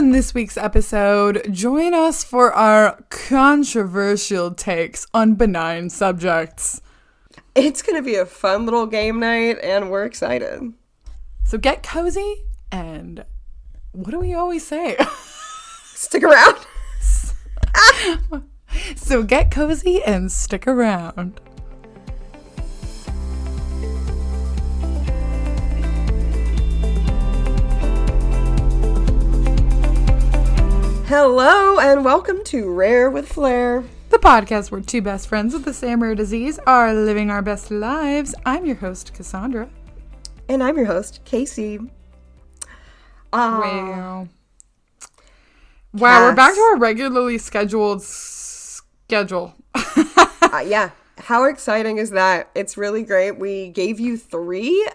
in this week's episode, join us for our controversial takes on benign subjects. It's going to be a fun little game night, and we're excited. So get cozy, and what do we always say? Stick around. So get cozy and stick around. Hello, and welcome to Rare with Flair, the podcast where two best friends with the same rare disease are living our best lives. I'm your host, Cassandra. And I'm your host, Casey. Wow, we're back to our regularly scheduled schedule. Yeah. How exciting is that? It's really great. We gave you 3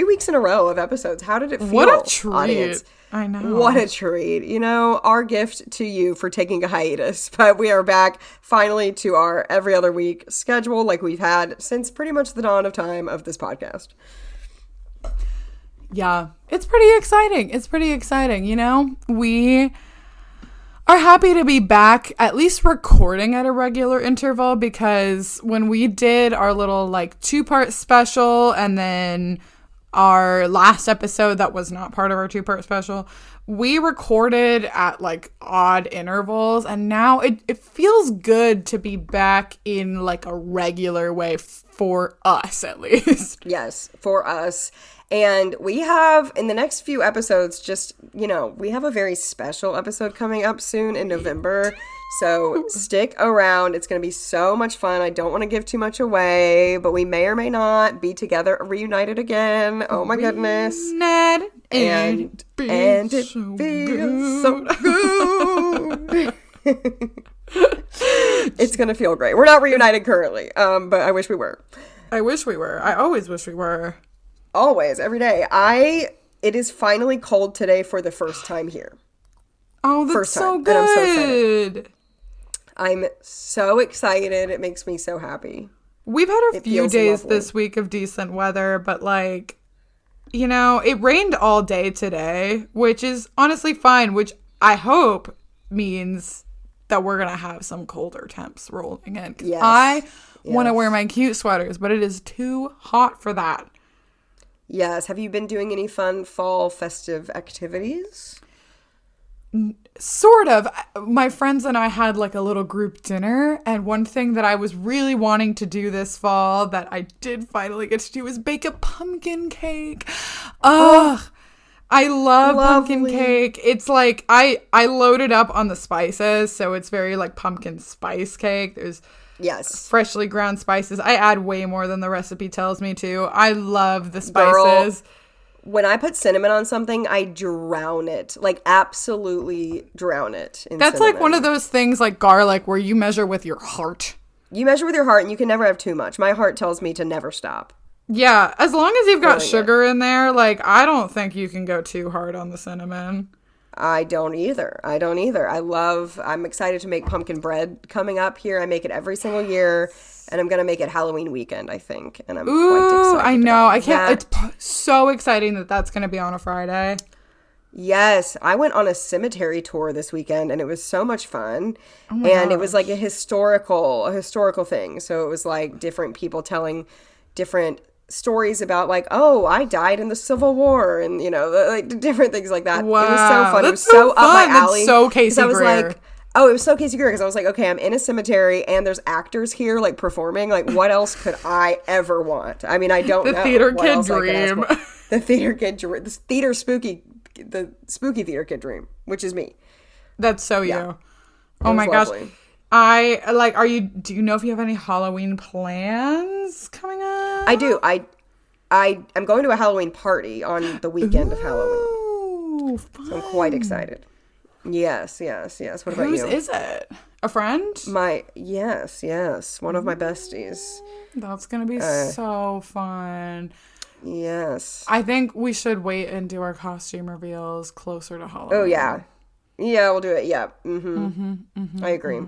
weeks in a row of episodes. How did it feel? What a treat. Audience? I know. What a treat. You know, our gift to you for taking a hiatus. But we are back finally to our every other week schedule like we've had since pretty much the dawn of time of this podcast. Yeah, it's pretty exciting. It's pretty exciting. You know, we are happy to be back, at least recording at a regular interval, because when we did our little like 2-part special and then our last episode that was not part of our 2-part special, we recorded at like odd intervals, and now it feels good to be back in like a regular way for us, at least. Yes, for us. And we have, in the next few episodes, just, you know, we have a very special episode coming up soon in November. So stick around. It's going to be so much fun. I don't want to give too much away, but we may or may not be together, reunited again. Oh my goodness. And it feels so good. It's going to feel great. We're not reunited currently, but I wish we were. I wish we were. I always wish we were. Always, every day. It is finally cold today for the first time here. Oh, that's so good. And I'm so excited. I'm so excited. It makes me so happy. We've had a few days this week of decent weather, but like, you know, it rained all day today, which is honestly fine, which I hope means that we're going to have some colder temps rolling in. Yes. I want to wear my cute sweaters, but it is too hot for that. Yes. Have you been doing any fun fall festive activities? Sort of. My friends and I had like a little group dinner, and one thing that I was really wanting to do this fall that I did finally get to do was bake a pumpkin cake. Ugh. I love pumpkin cake. It's like I loaded up on the spices, so it's very like pumpkin spice cake. There's freshly ground spices. I add way more than the recipe tells me to. I love the spices. Girl, when I put cinnamon on something, I drown it. Like, absolutely drown it in That's cinnamon. like one of those things like garlic where you measure with your heart. You measure with your heart, and you can never have too much. My heart tells me to never stop. Yeah, as long as you've got sugar in there, like, I don't think you can go too hard on the cinnamon. I don't either. I'm excited to make pumpkin bread coming up here. I make it every single year, and I'm going to make it Halloween weekend, I think. And I'm quite excited. I know. I can't. It's so exciting that that's going to be on a Friday. Yes. I went on a cemetery tour this weekend, and it was so much fun. Oh and it was like a historical thing. So it was like different people telling different stories about like, oh, I died in the Civil War, and you know, like different things like that. Wow. It was so fun. That's it was so up my alley. That's so Casey I was Greer. like, oh, it was so Casey Greer, because I was like, okay, I'm in a cemetery and there's actors here like performing. Like, what else could I ever want? I mean, I don't know. The theater kid dream. The theater kid dream. The spooky theater kid dream, which is me. That's so you. Oh my gosh. Do you know if you have any Halloween plans coming up? I do. I'm going to a Halloween party on the weekend of Halloween. Fun. So I'm quite excited. Yes. What about you? Whose is it? A friend? Yes. One of my besties. That's going to be so fun. Yes. I think we should wait and do our costume reveals closer to Halloween. Oh, yeah. Yeah, we'll do it. Yeah. I agree.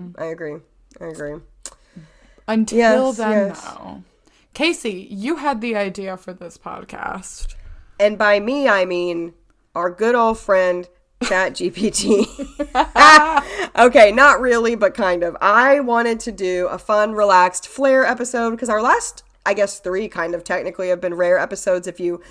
Until then, though. Casey, you had the idea for this podcast. And by me, I mean our good old friend, Chat GPT. Okay, not really, but kind of. I wanted to do a fun, relaxed Flair episode because our last, I guess, 3 kind of technically have been rare episodes if you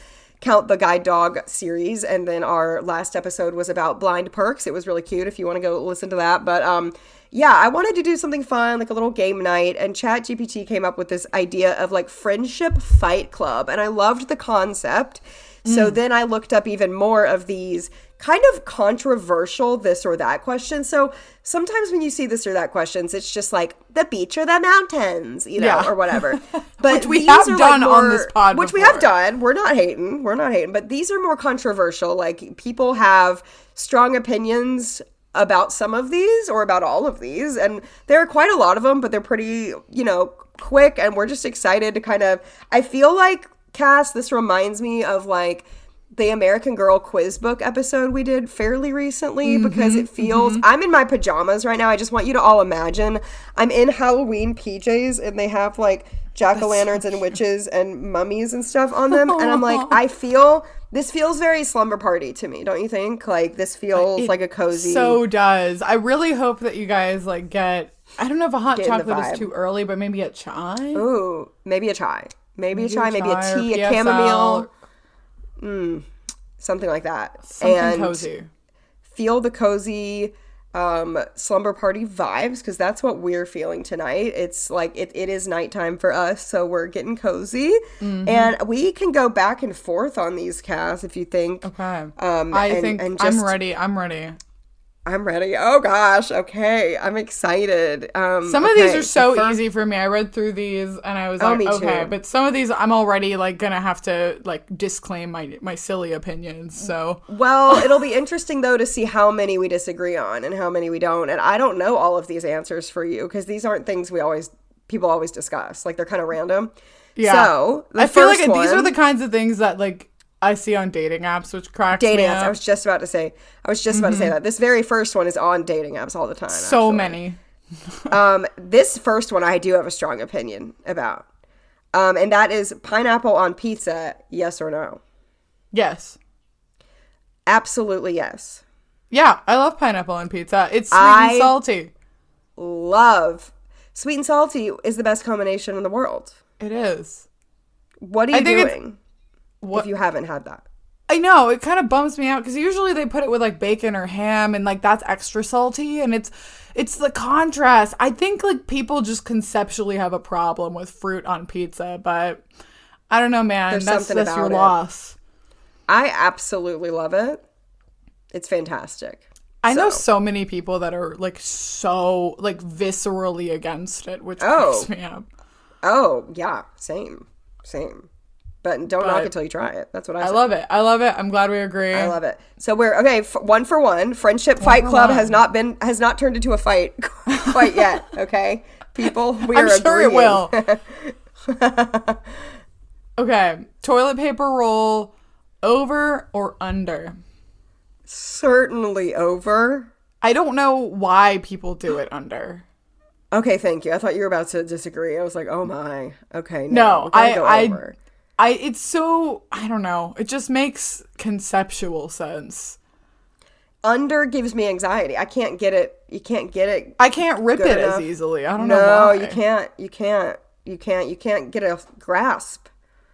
count the Guide Dog series. And then our last episode was about blind perks. It was really cute if you want to go listen to that. But yeah, I wanted to do something fun, like a little game night. And Chat GPT came up with this idea of like friendship fight club. And I loved the concept. So then I looked up even more of these kind of controversial this or that questions. So sometimes when you see this or that questions, it's just like the beach or the mountains, you know, or whatever. But which we have done on this pod which we have done. We're not hating. But these are more controversial. Like people have strong opinions about some of these or about all of these. And there are quite a lot of them, but they're pretty, you know, quick. And we're just excited to kind of, I feel like, Cass, this reminds me of like the American Girl quiz book episode we did fairly recently because it feels, I'm in my pajamas right now. I just want you to all imagine I'm in Halloween PJs and they have like jack-o'-lanterns and witches and mummies and stuff on them. And I'm like, this feels very slumber party to me. Don't you think? Like this feels like a cozy. So does. I really hope that you guys like get, I don't know if a hot chocolate is too early, but maybe a chai. Ooh, maybe a chai. Maybe a chai, maybe a tea, a chamomile. Something like that. Something cozy. Feel the cozy slumber party vibes because that's what we're feeling tonight. It's like it is nighttime for us, so we're getting cozy. And we can go back and forth on these casts if you think. Okay. I think I'm ready. I'm ready. Oh gosh. Okay. I'm excited. Some of these are so easy for me. I read through these and I was like, okay, but some of these I'm already like gonna have to like disclaim my silly opinions. So well, it'll be interesting though to see how many we disagree on and how many we don't. And I don't know all of these answers for you because these aren't things people always discuss. Like they're kind of random. Yeah. So I feel like these are the kinds of things that like I see on dating apps, which cracks me up. I was just about to say that. This very first one is on dating apps all the time. So many. This first one I do have a strong opinion about. And that is pineapple on pizza, yes or no? Yes. Absolutely yes. Yeah, I love pineapple on pizza. It's sweet and salty. Love. Sweet and salty is the best combination in the world. It is. What are you doing? If you haven't had that. I know, it kind of bums me out because usually they put it with like bacon or ham and like that's extra salty and it's the contrast. I think like people just conceptually have a problem with fruit on pizza, but I don't know, man. That's your loss. I absolutely love it. It's fantastic. I know so many people that are like so like viscerally against it, which cracks me up. Oh, yeah, same. But don't knock it till you try it. That's what I say. I love it. I'm glad we agree. I love it. So we're okay. 1 for 1. Friendship Fight Club has not turned into a fight quite yet. Okay, people, we are agreeing. I'm sure it will. Okay, toilet paper roll, over or under? Certainly over. I don't know why people do it under. Okay, thank you. I thought you were about to disagree. I was like, oh my. Okay, no, it's so, I don't know. It just makes conceptual sense. Under gives me anxiety. I can't get it. You can't get it. I can't rip it as easily. I don't know why. No, you can't. You can't get a grasp.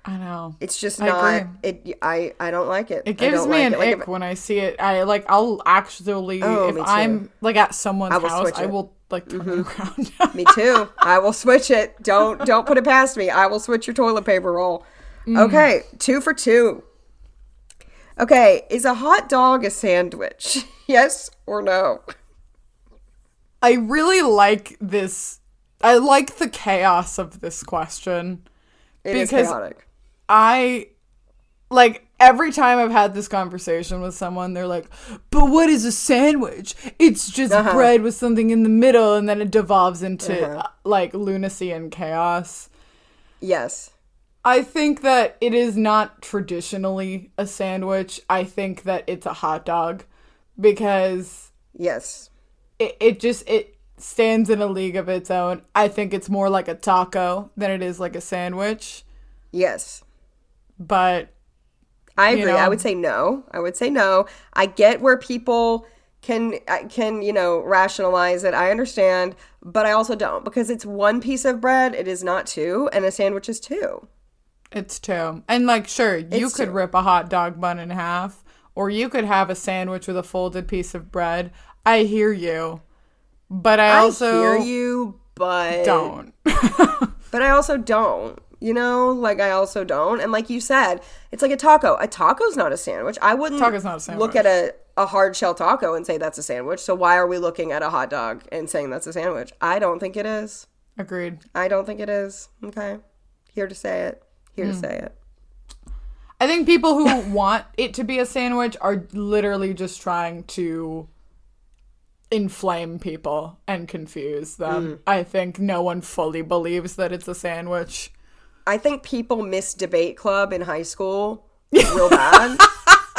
I know. It's just not. I don't like it. It gives me an ick when I see it. I'll actually, if I'm like at someone's house, I will like turn it around. Me too. I will switch it. Don't put it past me. I will switch your toilet paper roll. Okay, 2 for 2. Okay, is a hot dog a sandwich? Yes or no? I really like this. I like the chaos of this question. It is chaotic. Every time I've had this conversation with someone, they're like, but what is a sandwich? It's just bread with something in the middle, and then it devolves into like lunacy and chaos. Yes. I think that it is not traditionally a sandwich. I think that it's a hot dog because yes, it stands in a league of its own. I think it's more like a taco than it is like a sandwich. Yes. But I agree. You know? I would say no. I get where people can rationalize it. I understand, but I also don't, because it's one piece of bread. It is not two, and a sandwich is two. It's two. And like, sure, you It's could two. rip a hot dog bun in half, or you could have a sandwich with a folded piece of bread. I hear you. But I also hear you, but don't. But I also don't. Like, I also don't. And like you said, it's like a taco. A taco's not a sandwich. I wouldn't Taco's not a sandwich. look at a hard shell taco and say that's a sandwich. So why are we looking at a hot dog and saying that's a sandwich? I don't think it is. Agreed. I don't think it is. Okay. Here to say it. Here to say it. I think people who want it to be a sandwich are literally just trying to inflame people and confuse them. I think no one fully believes that it's a sandwich. I think people miss debate club in high school real bad.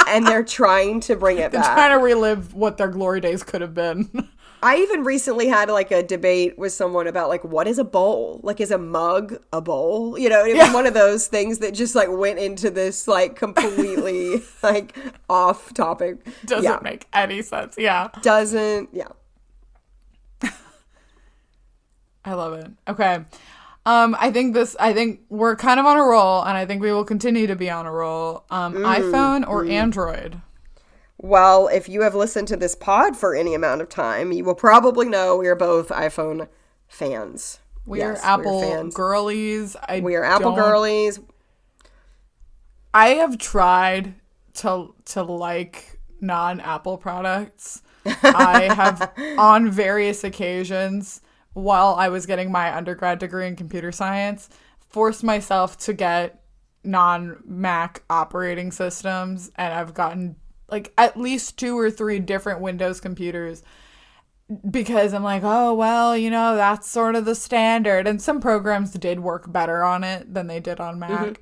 And they're trying to bring it back. Trying to relive what their glory days could have been. I even recently had like a debate with someone about like, what is a bowl? Like, is a mug a bowl? It was one of those things that just like went into this like completely like off topic. Doesn't make any sense. Yeah. Yeah. I love it. Okay. I think we're kind of on a roll, and I think we will continue to be on a roll. iPhone or Android? Well, if you have listened to this pod for any amount of time, you will probably know we are both iPhone fans. We are Apple girlies. We are Apple girlies. I have tried to like non-Apple products. I have, on various occasions, while I was getting my undergrad degree in computer science, forced myself to get non-Mac operating systems, and I've gotten like at least 2 or 3 different Windows computers because I'm like, oh, well, that's sort of the standard. And some programs did work better on it than they did on Mac.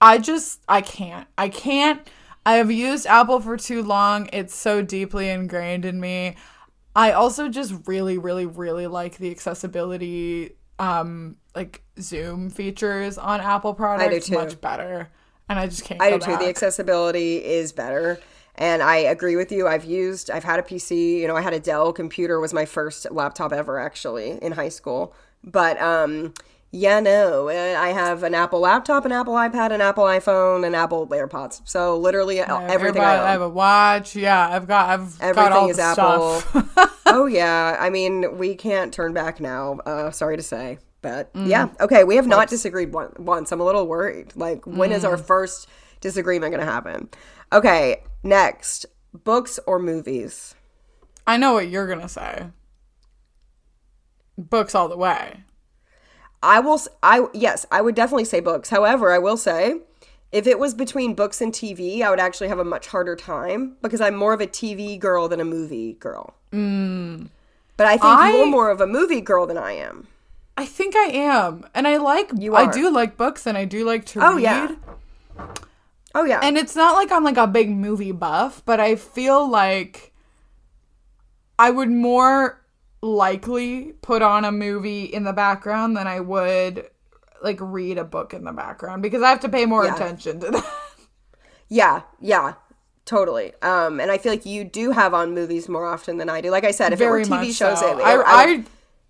I can't. I have used Apple for too long. It's so deeply ingrained in me. I also just really, really, really like the accessibility, like Zoom features on Apple products. I do too. Much better. And I just can't I go do too. back. The accessibility is better. And I agree with you. I've had a PC, I had a Dell computer, was my first laptop ever actually in high school. But, I have an Apple laptop, an Apple iPad, an Apple iPhone, and Apple AirPods. So literally everything I own. I have a watch. Yeah, I've got Everything all is the Apple. stuff. Oh yeah. I mean, we can't turn back now. Sorry to say. But yeah. Okay. We have not disagreed once. I'm a little worried. Like, when is our first disagreement going to happen? Okay. Next, books or movies? I know what you're going to say. Books all the way. Yes, I would definitely say books. However, I will say, if it was between books and TV, I would actually have a much harder time because I'm more of a TV girl than a movie girl. But I think you're more of a movie girl than I am. I think I am. And I do like books, and I do like to read. Yeah. Oh, yeah. And it's not like I'm like a big movie buff, but I feel like I would more likely put on a movie in the background than I would like read a book in the background because I have to pay more attention to that. Yeah, totally. And I feel like you do have on movies more often than I do. Like I said, if Very it were TV much shows, so. I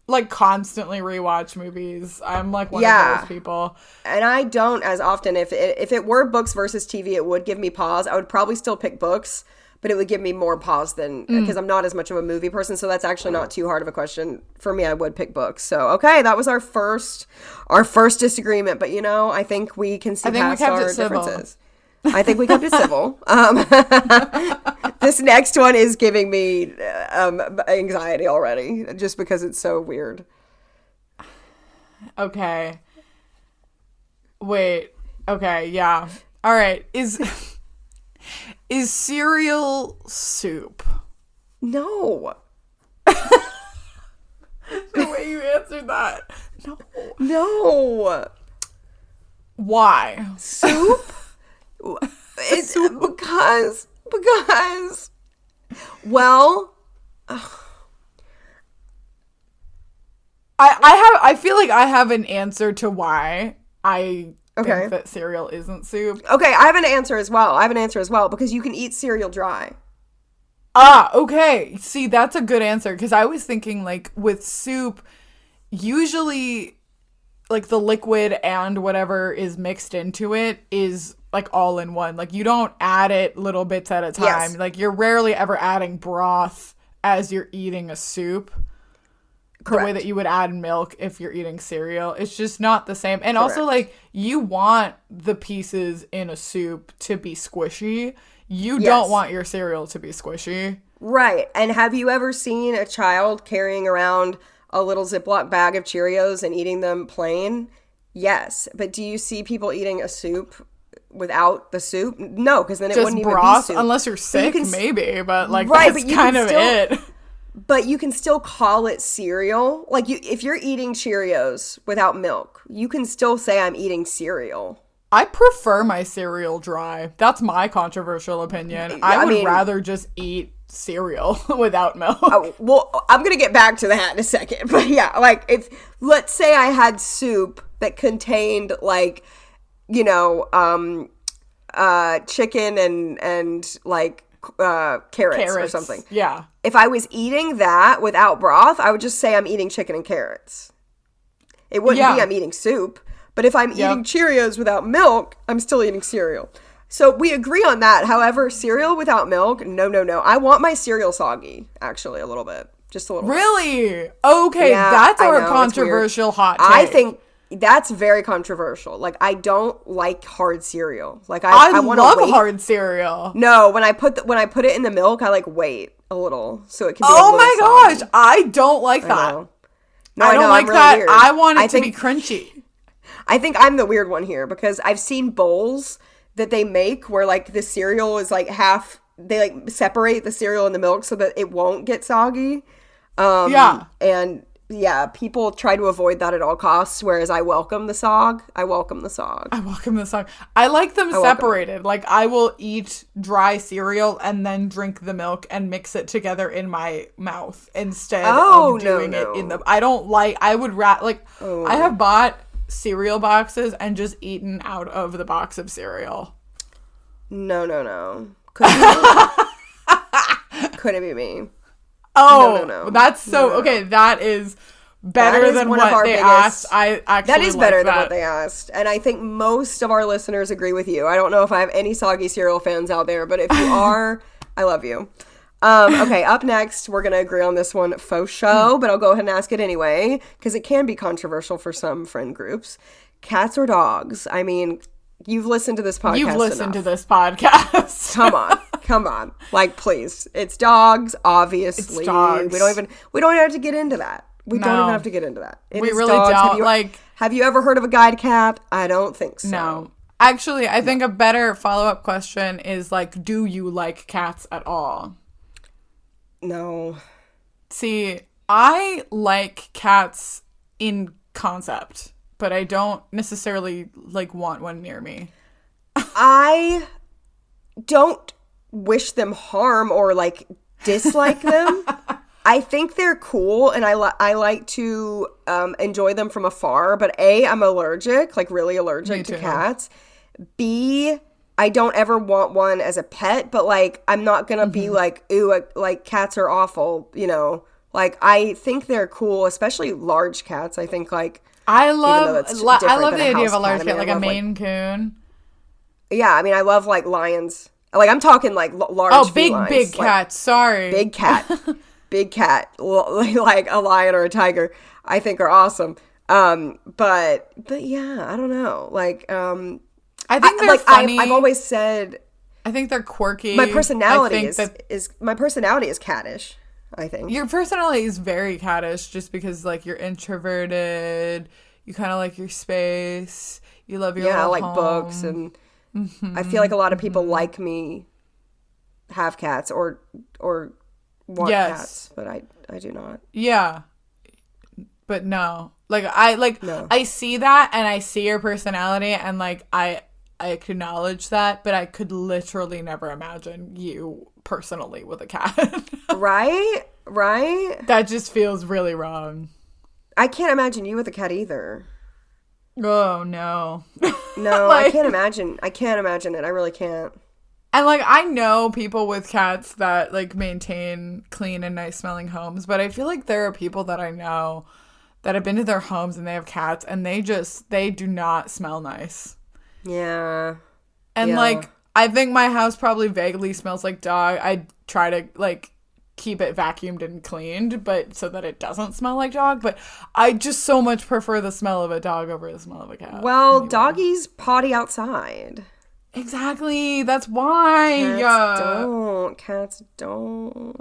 like constantly rewatch movies. I'm like one of those people. And I don't as often. If it were books versus TV, it would give me pause. I would probably still pick books, but it would give me more pause than because I'm not as much of a movie person. So that's actually not too hard of a question for me. I would pick books. So okay, that was our first disagreement. But I think we can see past our differences. I think we kept it civil. This next one is giving me anxiety already, just because it's so weird. Okay. Wait. Okay. Yeah. All right. Is cereal soup? No. The way you answered that. No. Why? Soup? It's because well, I feel like I have an answer to why I Okay. think that cereal isn't soup. Okay, I have an answer as well because you can eat cereal dry. Ah, okay. See, that's a good answer because I was thinking like with soup, usually like the liquid and whatever is mixed into it is like all in one. Like you don't add it little bits at a time. Yes. Like you're rarely ever adding broth as you're eating a soup. Correct. The way that you would add milk if you're eating cereal. It's just not the same. And also, Correct. like, you want the pieces in a soup to be squishy. You Yes. don't want your cereal to be squishy. Right. And have you ever seen a child carrying around a little Ziploc bag of Cheerios and eating them plain? Yes. But do you see people eating a soup without the soup? No, because then it Just wouldn't even broth, be soup. unless you're sick, can s- maybe. But, like, Right, that's but you kind can of still- it. But you can still call it cereal. Like, if you're eating Cheerios without milk, you can still say I'm eating cereal. I prefer my cereal dry. That's my controversial opinion. I would mean- rather just eat cereal without milk. Oh, well, I'm going to get back to that in a second. But yeah, like, if, let's say I had soup that contained, like, you know, chicken and like, carrots or something. Yeah. If I was eating that without broth, I would just say I'm eating chicken and carrots. It wouldn't Yeah. be I'm eating soup. But if I'm Yep. eating Cheerios without milk, I'm still eating cereal. So we agree on that. However, cereal without milk, no. I want my cereal soggy, actually, a little bit. Just a little bit. Really? Okay, Yeah, that's I our know, it's controversial hot take. I think that's very controversial. Like, I don't like hard cereal. Like, I want love to wait. hard cereal. No, when I put it in the milk, I like wait a little so it can be. Oh my gosh, I don't like that. No. No, I don't know, like I'm really that. weird. I want it I to think- be crunchy. I think I'm the weird one here because I've seen bowls that they make where like the cereal is like half. They like separate the cereal and the milk so that it won't get soggy. Yeah. And yeah, people try to avoid that at all costs. Whereas I welcome the sog. I welcome the sog. I welcome the song. I like them separated. Like I will eat dry cereal and then drink the milk and mix it together in my mouth instead Oh, of no, doing no. it in the. I don't like. I would I have bought cereal boxes and just eaten out of the box of cereal. No. Couldn't be me. Oh, No. that's so No. okay. That is better That is than one of what our they biggest- asked. I actually That is like better than that. what they asked. And I think most of our listeners agree with you. I don't know if I have any soggy cereal fans out there, but if you are, I love you. Okay, up next, we're going to agree on this one, faux show, but I'll go ahead and ask it anyway, because it can be controversial for some friend groups. Cats or dogs? I mean, you've listened to this podcast You've listened to enough. this podcast. Come on. Like, please. It's dogs, obviously. It's dogs. We don't even have to get into that. We don't No. even have to get into that. It We is really dogs. don't, Have you ever heard of a guide cat? I don't think so. No. Actually, I think a better follow-up question is like, do you like cats at all? No. See, I like cats in concept, but I don't necessarily like want one near me. I don't wish them harm or like dislike them. I think they're cool and I like to enjoy them from afar, but A, I'm allergic, like really Me allergic to too. cats. B, I don't ever want one as a pet, but like I'm not gonna be like, ooh, like cats are awful, you know. Like I think they're cool, especially large cats. I think like I though love that's I different love than the a idea house of a large cat. I cat, mean, like I a love, like- Maine Coon. yeah, I mean I love like lions. Like I'm talking like large. Oh, big felines, big like, cat. Sorry. big cat, like a lion or a tiger. I think are awesome. But yeah, I don't know. Like I think they're like funny. I've always said I think they're quirky. my I personality think is that my personality is cattish. I think. your personality is very cattish just because like you're introverted, you kind of like your space, you love your Yeah, I little like home. books, and I feel like a lot of people like me have cats or want Yes. cats, but I do not. Yeah. But no. Like No. I see that and I see your personality and like I acknowledge that, but I could literally never imagine you personally with a cat. Right? That just feels really wrong. I can't imagine you with a cat either. Oh no. No, Like- I can't imagine. I can't imagine it. I really can't. And like I know people with cats that like maintain clean and nice smelling homes, but I feel like there are people that I know that have been to their homes and they have cats and they do not smell nice. Yeah. And Yeah. like I think my house probably vaguely smells like dog. I try to like keep it vacuumed and cleaned, but so that it doesn't smell like dog, but I just so much prefer the smell of a dog over the smell of a cat. Well, anyway. doggies potty outside. Exactly. That's why. Cats don't.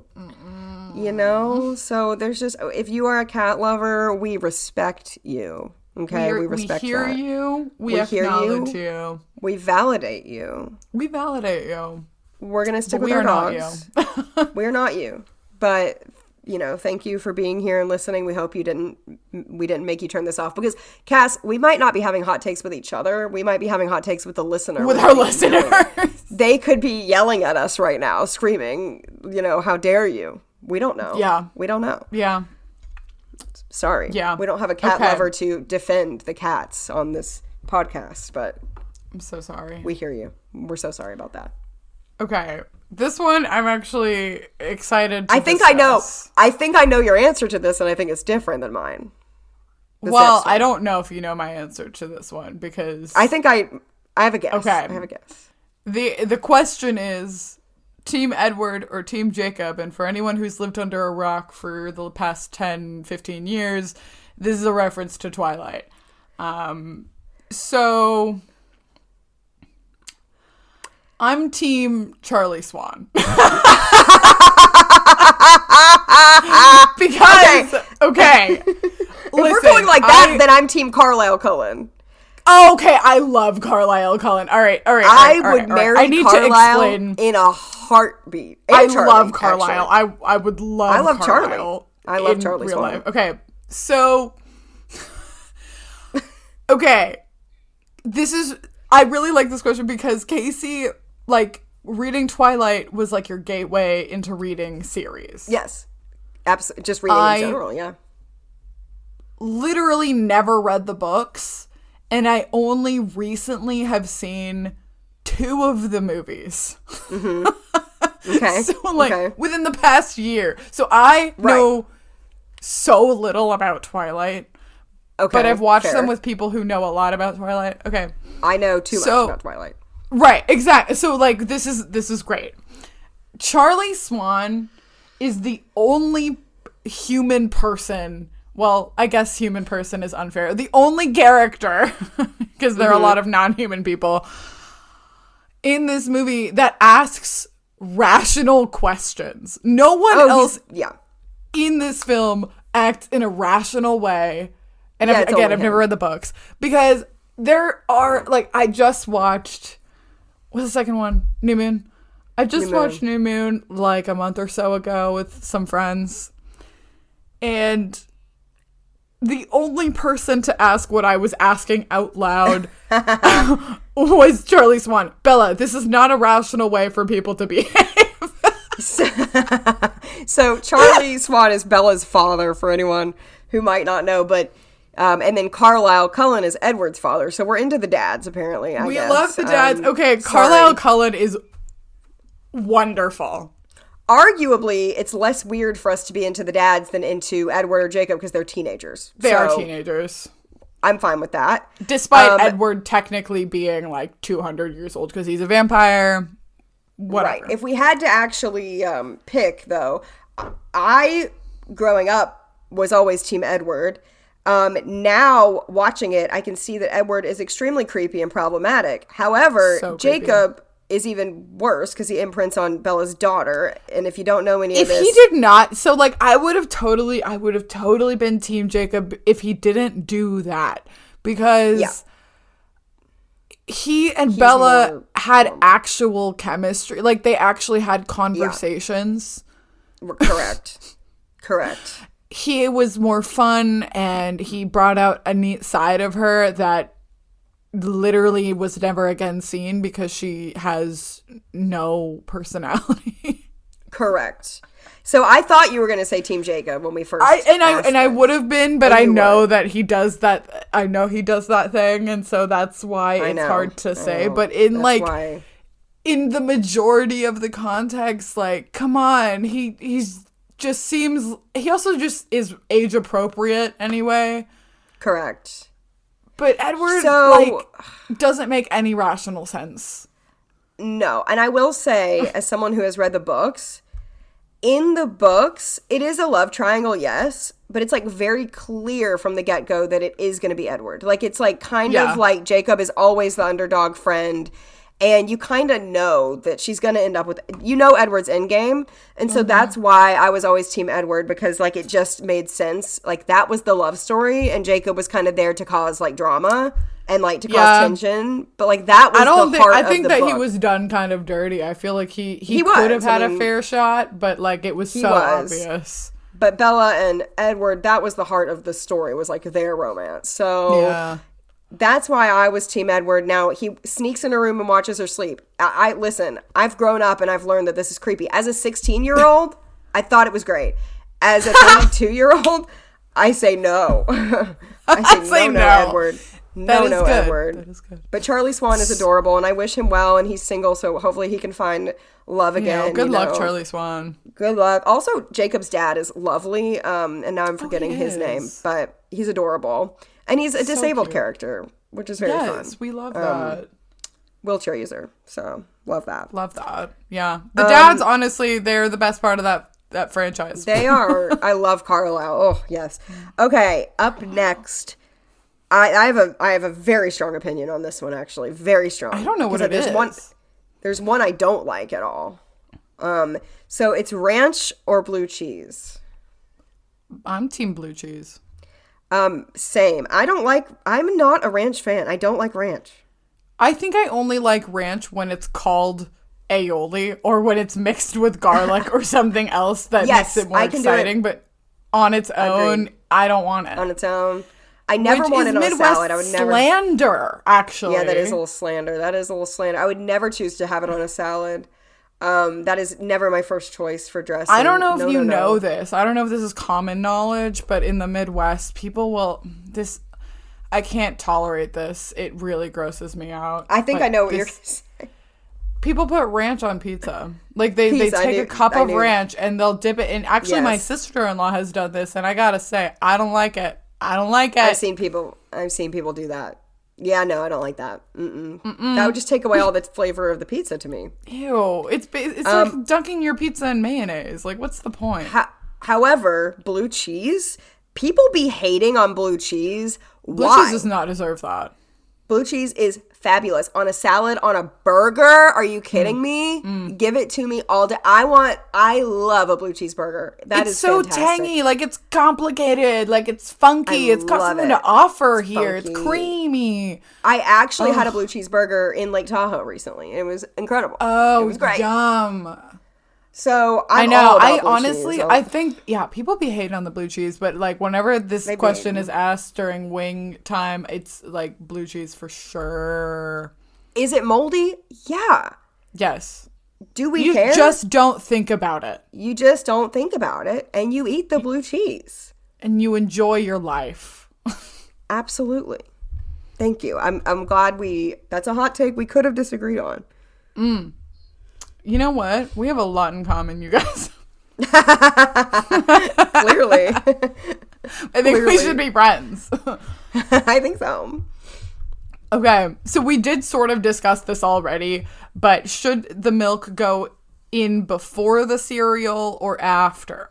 You know? So there's just, if you are a cat lover, we respect you. Okay? We respect we hear that. you. We hear acknowledge you. We validate you. We validate you. We're going to stick But with we our are not dogs. We're not you. But, you know, thank you for being here and listening. We hope we didn't make you turn this off. Because, Cass, we might not be having hot takes with each other. We might be having hot takes with the listener. With our listeners. They could be yelling at us right now, screaming, you know, how dare you? We don't know. Yeah. We don't know. Yeah. Sorry. Yeah. We don't have a cat Okay. lover to defend the cats on this podcast, but I'm so sorry. we hear you. We're so sorry about that. Okay. This one I'm actually excited to I think I know. discuss. I think I know your answer to this, and I think it's different than mine. This Well, next one. I don't know if you know my answer to this one because I think I have a guess. Okay. I have a guess. the question is Team Edward or Team Jacob, and for anyone who's lived under a rock for the past 10, 15 years, this is a reference to Twilight. So I'm Team Charlie Swan. Because okay. If we're going like that, then I'm Team Carlisle Cullen. Oh, okay, I love Carlisle Cullen. All right. I would marry I need Carlisle to explain. in a heartbeat. And I Charlie, love Carlisle. actually. I would love. I love Charlie. Carlisle I love in Charlie real Swan. life. Okay, so okay, this is. I really like this question because Casey, like, reading Twilight was like your gateway into reading series. Yes. Absolutely. Just reading in general, yeah. Literally never read the books, and I only recently have seen 2 of the movies. Okay. So, like, okay. within the past year. So I know so little about Twilight, Okay. but I've watched fair. them with people who know a lot about Twilight. Okay. I know too much So- about Twilight. Right, exactly. So, like, this is great. Charlie Swan is the only human person. Well, I guess human person is unfair. The only character, because there are a lot of non-human people in this movie that asks rational questions. No one else Yeah. in this film acts in a rational way. And Yeah, it's again, only I've never him. read the books because there are, like, I just watched, what's the second one? New Moon. I just New Moon. watched New Moon like a month or so ago with some friends. And the only person to ask what I was asking out loud was Charlie Swan. Bella, this is not a rational way for people to behave. So Charlie Swan is Bella's father, for anyone who might not know, but and then Carlisle Cullen is Edward's father. So we're into the dads, apparently. I We guess. love the dads. Okay, sorry. Carlisle Cullen is wonderful. Arguably, it's less weird for us to be into the dads than into Edward or Jacob because they're teenagers. They are So teenagers. I'm fine with that. Despite Edward technically being like 200 years old because he's a vampire. Whatever. Right. If we had to actually pick, though, I, growing up, was always Team Edward. Now, watching it, I can see that Edward is extremely creepy and problematic. However, So creepy. Jacob is even worse because he imprints on Bella's daughter. And if you don't know any of If this... he did not, so like I would have totally been Team Jacob if he didn't do that because Yeah. he and Bella more had normal. actual chemistry. Like they actually had conversations. Correct. Correct. He was more fun and he brought out a neat side of her that literally was never again seen because she has no personality. Correct. So I thought you were going to say Team Jacob when we first. I would have been, but I know would. that he does that. I know he does that thing, and so that's why it's hard to say. But in in the majority of the context, like, come on, he's just seems. He also just is age appropriate anyway. Correct. But Edward doesn't make any rational sense. No, and I will say, as someone who has read the books, in the books, it is a love triangle, yes, but it's like very clear from the get-go that it is going to be Edward. Like, it's like kind of like Jacob is always the underdog friend, and you kind of know that she's going to end up with, Edward's endgame. And so that's why I was always Team Edward, because like it just made sense. Like that was the love story, and Jacob was kind of there to cause like drama and like to cause tension. But like that was I think that he was done kind of dirty. I feel like he could have had a fair shot, but like it was so obvious. But Bella and Edward, that was the heart of the story, was like their romance. So that's why I was Team Edward. Now, he sneaks in her room and watches her sleep. Listen, I've grown up and I've learned that this is creepy. As a 16-year-old, I thought it was great. As a 32-year-old, I say no. I say no, Edward. No, Edward. That is good. But Charlie Swan is adorable, and I wish him well, and he's single, so hopefully he can find love again. Good luck, Charlie Swan. Good luck. Also, Jacob's dad is lovely, and now I'm forgetting his name, but he's adorable. And he's a disabled character, which is very fun. Yes, we love that. Wheelchair user, so love that. Love that. Yeah. The dads, honestly, they're the best part of that franchise. They are. I love Carlisle. Oh, yes. Okay, up next. I have a very strong opinion on this one, actually. Very strong. I don't know what it is. There's one I don't like at all. So it's ranch or blue cheese. I'm Team Blue Cheese. Same. I'm not a ranch fan. I don't like ranch. I think I only like ranch when it's called aioli or when it's mixed with garlic or something else that makes it more exciting. But on its own, I don't want it. On its own. I never want it on a salad. I would never. Slander, actually. Yeah, that is a little slander. I would never choose to have it on a salad. That is never my first choice for dressing. I don't know if you know this. I don't know if this is common knowledge, but in the Midwest, people will I can't tolerate this. It really grosses me out. I think I know what you're saying. People put ranch on pizza. Like they take a cup of ranch and they'll dip it in. Actually, my sister-in-law has done this, and I gotta say, I don't like it. I've seen people do that. Yeah, no, I don't like that. That would just take away all the flavor of the pizza to me. Ew. It's like dunking your pizza in mayonnaise. Like, what's the point? However, blue cheese, people be hating on blue cheese. Blue cheese does not deserve that. Blue cheese is fabulous. On a salad, on a burger. Are you kidding me? Give it to me all day. I love a blue cheeseburger. It's so fantastic. Tangy. Like, it's complicated. Like, it's funky. It's got something to offer here. It's creamy. I actually had a blue cheeseburger in Lake Tahoe recently. It was incredible. Oh, it was great. Yum. So I know. I think people be hating on the blue cheese, but like whenever this question is asked during wing time, it's like blue cheese for sure. Is it moldy? Yeah. Yes. Do we care? You just don't think about it. You just don't think about it, and you eat the blue cheese, and you enjoy your life. Absolutely. Thank you. I'm glad that's a hot take we could have disagreed on. You know what? We have a lot in common, you guys. Clearly. I think we should be friends. I think so. Okay, so we did sort of discuss this already, but should the milk go in before the cereal or after?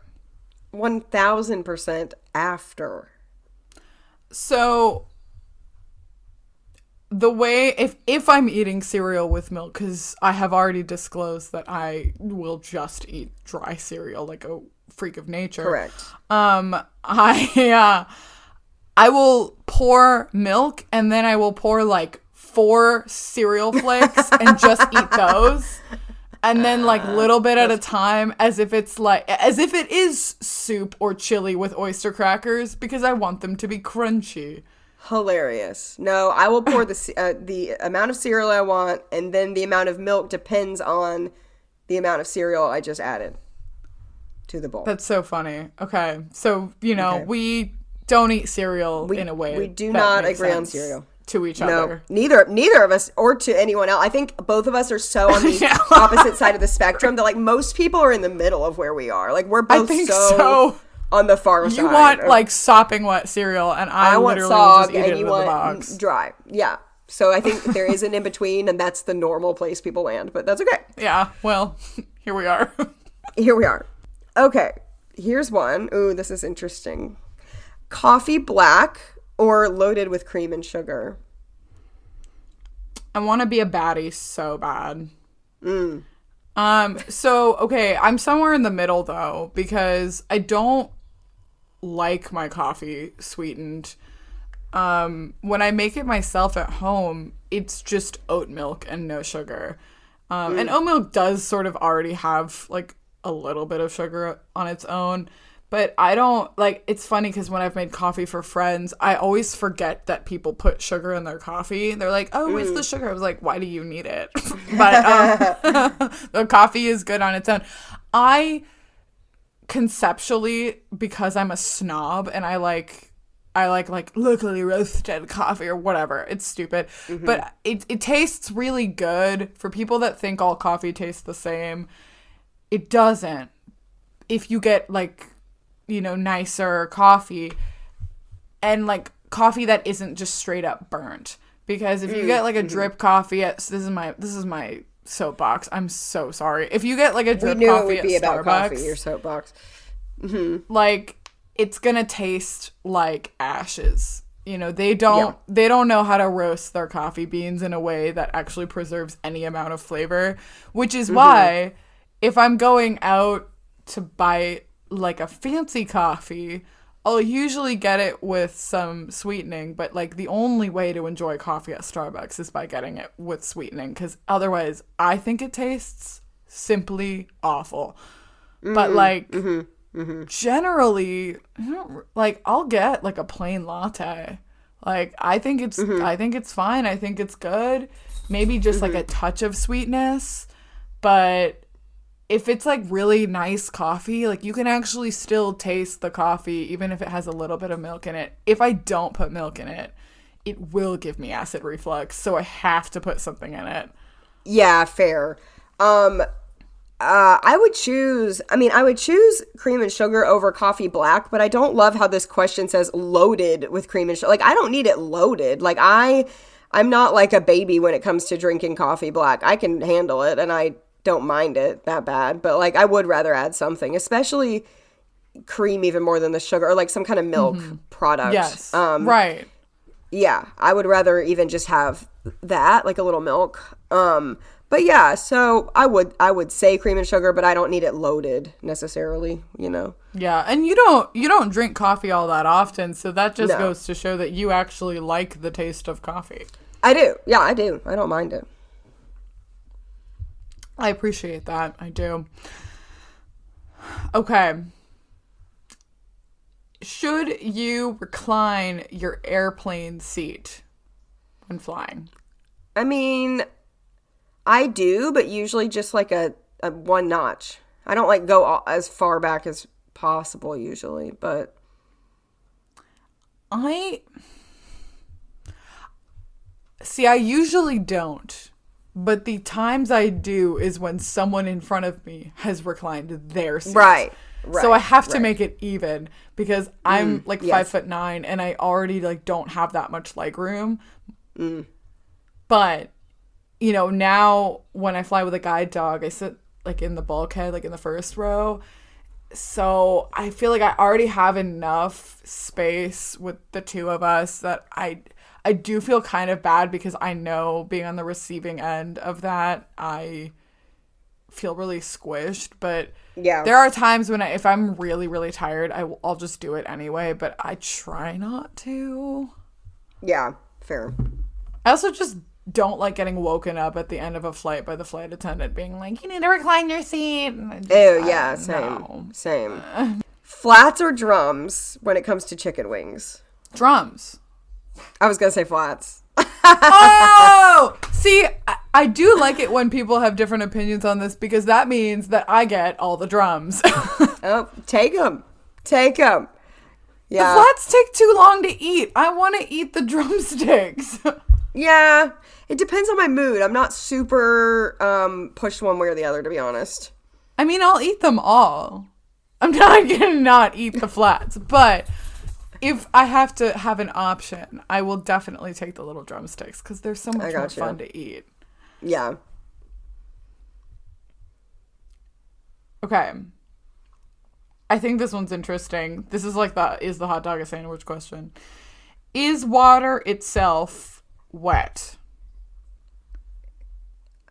1000% after. So the way, if I'm eating cereal with milk, because I have already disclosed that I will just eat dry cereal like a freak of nature. Correct. I will pour milk and then I will pour like 4 cereal flakes and just eat those. And then like little bit at a time as if it is soup or chili with oyster crackers because I want them to be crunchy. Hilarious. No, I will pour the amount of cereal I want, and then the amount of milk depends on the amount of cereal I just added. to the bowl. That's so funny. Okay. So, Okay. we don't eat cereal in a way. We do that not makes agree on sense cereal. to each No, other. neither of us or to anyone else. I think both of us are so on the Yeah. opposite side of the spectrum that like most people are in the middle of where we are. Like we're both think so, so. on the far side. You want like sopping wet cereal, and I want literally will just sog eat it and in you the want box. dry. Yeah. So I think there is an in between, and that's the normal place people land, but that's okay. Yeah. Well, here we are. Here we are. Okay. Here's one. Ooh, this is interesting. Coffee black or loaded with cream and sugar? I want to be a baddie so bad. So, okay, I'm somewhere in the middle, though, because I don't like my coffee sweetened. When I make it myself at home, it's just oat milk and no sugar. And oat milk does sort of already have, like, a little bit of sugar on its own. But I don't, like, it's funny because when I've made coffee for friends, I always forget that people put sugar in their coffee. They're like, oh, it's the sugar. I was like, why do you need it? But the coffee is good on its own. I conceptually, because I'm a snob and I like locally roasted coffee or whatever. It's stupid. But it tastes really good. For people that think all coffee tastes the same, it doesn't. If you get, like, nicer coffee and like coffee that isn't just straight up burnt, because if you get like a drip coffee at this is my soapbox, I'm so sorry, if you get like a drip coffee at about Starbucks, coffee, your soapbox, like it's gonna taste like ashes. They don't know how to roast their coffee beans in a way that actually preserves any amount of flavor, which is why if I'm going out to buy like a fancy coffee, I'll usually get it with some sweetening, but like the only way to enjoy coffee at Starbucks is by getting it with sweetening, because otherwise I think it tastes simply awful. But like generally, like I'll get like a plain latte. Like I think it's fine. I think it's good. Maybe just like a touch of sweetness, but if it's like really nice coffee, like you can actually still taste the coffee even if it has a little bit of milk in it. If I don't put milk in it, it will give me acid reflux, so I have to put something in it. Yeah, fair. I would choose cream and sugar over coffee black, but I don't love how this question says loaded with cream and sugar. Like I don't need it loaded. Like I'm not like a baby when it comes to drinking coffee black. I can handle it and I don't mind it that bad, but like I would rather add something, especially cream even more than the sugar, or like some kind of milk product. Yes. Right. Yeah, I would rather even just have that, like a little milk. But yeah, so I would say cream and sugar, but I don't need it loaded necessarily, Yeah, and you don't drink coffee all that often, so that just No. goes to show that you actually like the taste of coffee. I do. Yeah, I do. I don't mind it. I appreciate that. I do. Okay. Should you recline your airplane seat when flying? I mean, I do, but usually just like a one notch. I don't like go as far back as possible usually, but I usually don't. But the times I do is when someone in front of me has reclined their seat. Right. So I have to make it even, because I'm like yes. 5'9" and I already like don't have that much leg room. But now when I fly with a guide dog, I sit like in the bulkhead, like in the first row. So I feel like I already have enough space with the two of us that I do feel kind of bad, because I know being on the receiving end of that, I feel really squished. But yeah, there are times when if I'm really, really tired, I'll just do it anyway, but I try not to. Yeah, fair. I also just don't like getting woken up at the end of a flight by the flight attendant being like, you need to recline your seat. Ew, yeah, same. No. Same. Flats or drums when it comes to chicken wings? Drums. I was going to say flats. Oh! See, I do like it when people have different opinions on this, because that means that I get all the drums. Oh, take them. Take them. Yeah. The flats take too long to eat. I want to eat the drumsticks. Yeah. It depends on my mood. I'm not super pushed one way or the other, to be honest. I mean, I'll eat them all. I'm not going to not eat the flats. But if I have to have an option, I will definitely take the little drumsticks because they're so much more fun to eat. Yeah. Okay. I think this one's interesting. This is like is the hot dog a sandwich question. Is water itself wet?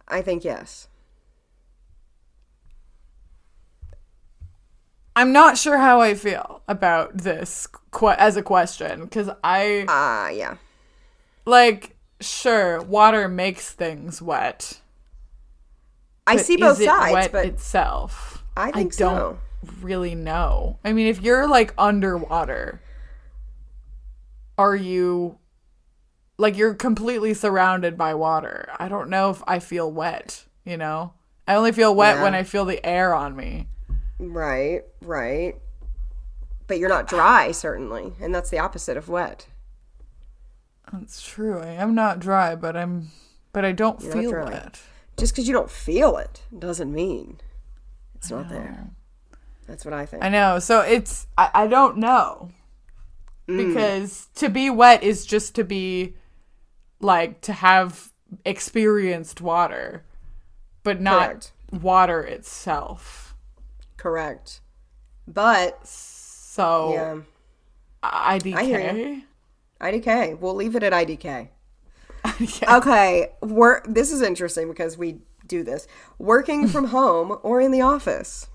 I think yes. I'm not sure how I feel about this as a question because yeah. Like, sure, water makes things wet. I see both sides, wet but itself, I think I don't really know. I mean, if you're like underwater, are you like you're completely surrounded by water? I don't know if I feel wet, you know? I only feel wet when I feel the air on me. Right. But you're not dry, certainly, and that's the opposite of wet. That's true. I am not dry, but I don't feel wet. Just because you don't feel it doesn't mean it's not there. That's what I think. I know. So it's, I don't know. Because to be wet is just to be, like, to have experienced water, but not water itself. Correct. But. So. Yeah. IDK? I hear you. IDK. We'll leave it at IDK. Yeah. Okay, this is interesting because we do this. Working from home or in the office?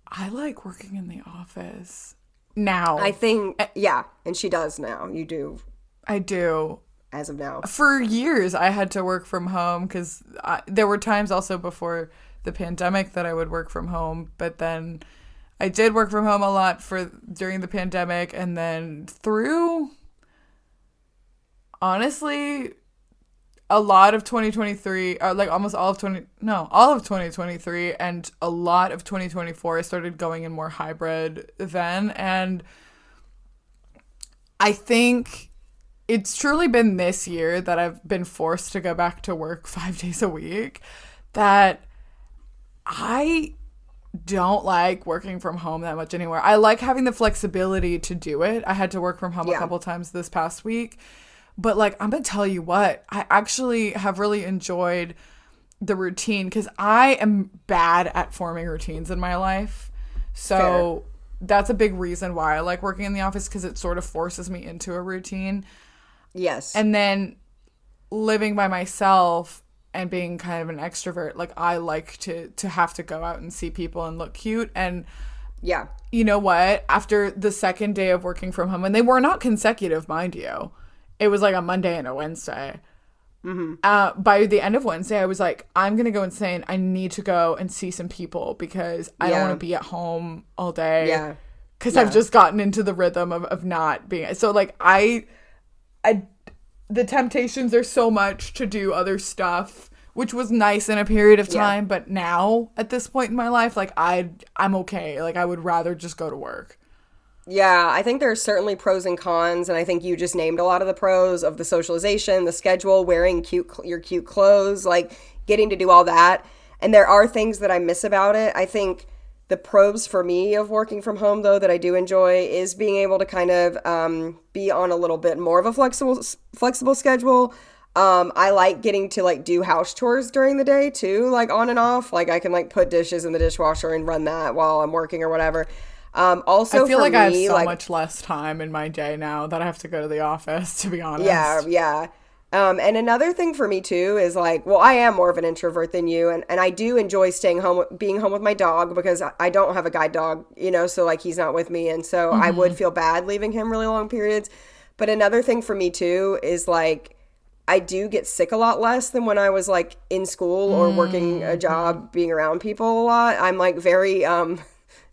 I like working in the office now. I think, yeah, and she does now. You do. I do. As of now. For years, I had to work from home because there were times also before the pandemic that I would work from home, but then I did work from home a lot during the pandemic, and then through... Honestly, a lot of 2023, like almost all of 2023 and a lot of 2024, I started going in more hybrid then. And I think it's truly been this year that I've been forced to go back to work 5 days a week that I don't like working from home that much anymore. I like having the flexibility to do it. I had to work from home a couple times this past week. But, like, I'm going to tell you what, I actually have really enjoyed the routine because I am bad at forming routines in my life. So that's a big reason why I like working in the office because it sort of forces me into a routine. Yes. And then living by myself and being kind of an extrovert, like, I like to have to go out and see people and look cute. And yeah, you know what? After the second day of working from home, and they were not consecutive, mind you. It was like a Monday and a Wednesday. Mm-hmm. By the end of Wednesday, I was like, I'm going to go insane. I need to go and see some people because I don't want to be at home all day. Yeah. Because I've just gotten into the rhythm of not being. So, like, the temptations are so much to do other stuff, which was nice in a period of time. Yeah. But now, at this point in my life, like, I'm okay. Like, I would rather just go to work. Yeah, I think there's certainly pros and cons, and I think you just named a lot of the pros of the socialization, the schedule, wearing your cute clothes, like getting to do all that. And there are things that I miss about it. I think the pros for me of working from home, though, that I do enjoy is being able to kind of be on a little bit more of a flexible schedule. I like getting to like do house chores during the day too, like on and off. Like I can like put dishes in the dishwasher and run that while I'm working or whatever. Also, I feel like I have so much less time in my day now that I have to go to the office, to be honest. Yeah. And another thing for me too is like, well, I am more of an introvert than you, and I do enjoy being home with my dog because I don't have a guide dog, you know, so like he's not with me, and so I would feel bad leaving him really long periods. But another thing for me too is like, I do get sick a lot less than when I was like in school or working a job, being around people a lot. I'm like very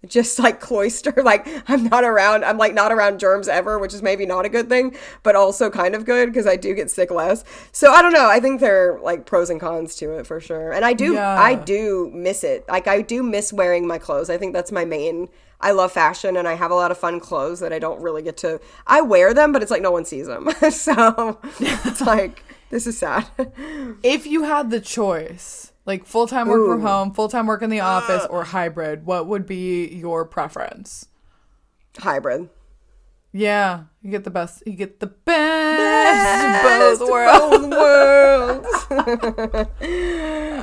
just like cloister, like I'm not around germs ever, which is maybe not a good thing, but also kind of good because I do get sick less. So I don't know. I think there are like pros and cons to it for sure. And I do miss it. Like I do miss wearing my clothes. I think that's my main. I love fashion and I have a lot of fun clothes that I don't really get to. I wear them, but it's like no one sees them. So it's like, this is sad. If you had the choice, like full-time work from home, full-time work in the office, or hybrid, what would be your preference? Hybrid. Yeah, you get the best. You get the best of both worlds.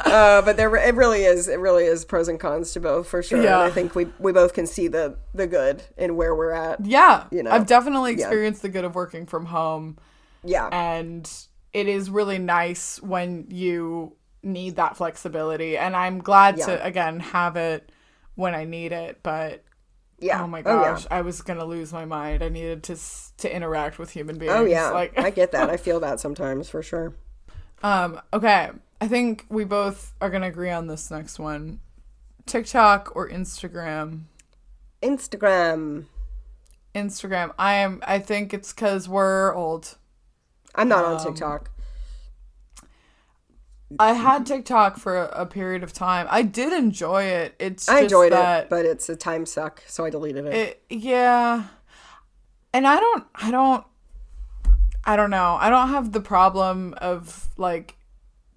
But it really is pros and cons to both for sure. Yeah. And I think we both can see the good in where we're at. Yeah, you know? I've definitely experienced the good of working from home. Yeah, and it is really nice when you need that flexibility, and I'm glad to again have it when I need it. But oh my gosh, I was gonna lose my mind. I needed to interact with human beings. Oh yeah, like I get that. I feel that sometimes for sure. Okay, I think we both are gonna agree on this next one: TikTok or Instagram. Instagram. I think it's because we're old. I'm not on TikTok. I had TikTok for a period of time. I did enjoy it. I enjoyed it, but it's a time suck, so I deleted it. Yeah. And I don't know. I don't have the problem of like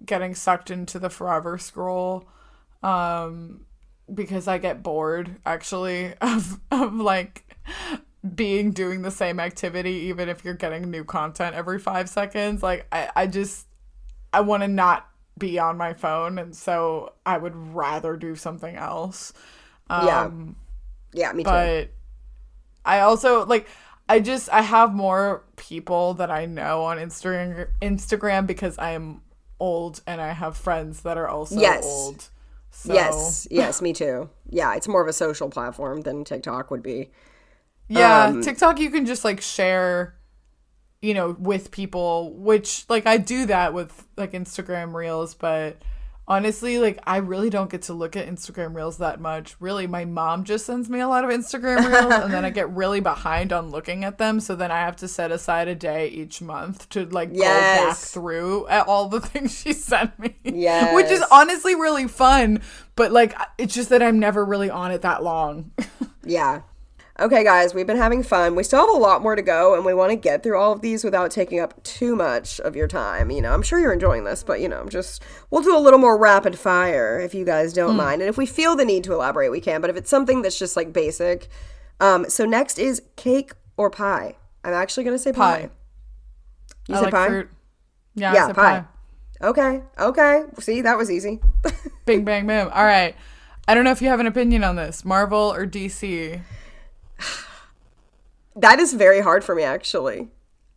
getting sucked into the forever scroll because I get bored actually of like doing the same activity even if you're getting new content every 5 seconds. Like I want to not be on my phone, and so I would rather do something else. Yeah, me too. But I also like I have more people that I know on Instagram because I am old and I have friends that are also old. So. Yes, me too. Yeah, it's more of a social platform than TikTok would be. Yeah, TikTok you can just like share, with people, which like I do that with like Instagram Reels, but honestly, like I really don't get to look at Instagram Reels that much. Really, my mom just sends me a lot of Instagram Reels and then I get really behind on looking at them, so then I have to set aside a day each month to like go back through at all the things she sent me. Yes. Which is honestly really fun, but like it's just that I'm never really on it that long. Yeah. Okay, guys, we've been having fun. We still have a lot more to go, and we want to get through all of these without taking up too much of your time. I'm sure you're enjoying this, but, we'll do a little more rapid fire if you guys don't mind. And if we feel the need to elaborate, we can. But if it's something that's just, like, basic. So next is cake or pie. I'm actually going to say pie. You said pie? Fruit. Yeah, I said pie. Okay. See, that was easy. Bing, bang, boom. All right. I don't know if you have an opinion on this. Marvel or DC? That is very hard for me, actually.